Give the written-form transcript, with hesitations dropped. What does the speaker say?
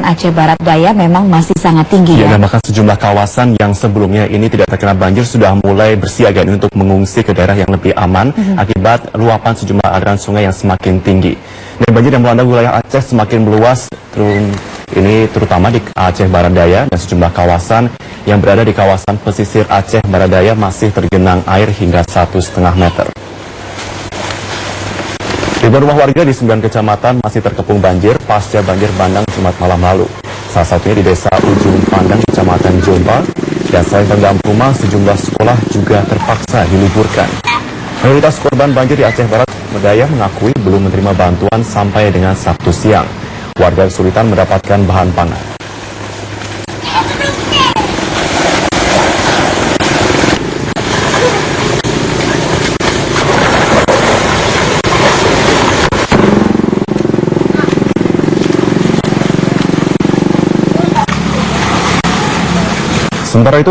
Aceh Barat Daya memang masih sangat tinggi ya. ya. Dan bahkan sejumlah kawasan yang sebelumnya ini tidak terkena banjir sudah mulai bersiaga untuk mengungsi ke daerah yang lebih aman akibat luapan sejumlah aliran sungai yang semakin tinggi. Dan banjir yang melanda wilayah Aceh semakin meluas, terutama di Aceh Barat Daya, dan sejumlah kawasan yang berada di kawasan pesisir Aceh Barat Daya masih tergenang air hingga 1,5 meter. Ribuan rumah warga di 9 kecamatan masih terkepung banjir pasca banjir bandang Jumat malam lalu. Salah satunya di desa Ujung Pandang, Kecamatan Jombang, dan selain tenggelam rumah, sejumlah sekolah juga terpaksa diliburkan. Mayoritas korban banjir di Aceh Barat Daya mengakui belum menerima bantuan sampai dengan Sabtu siang. Warga kesulitan mendapatkan bahan pangan. Sementara itu,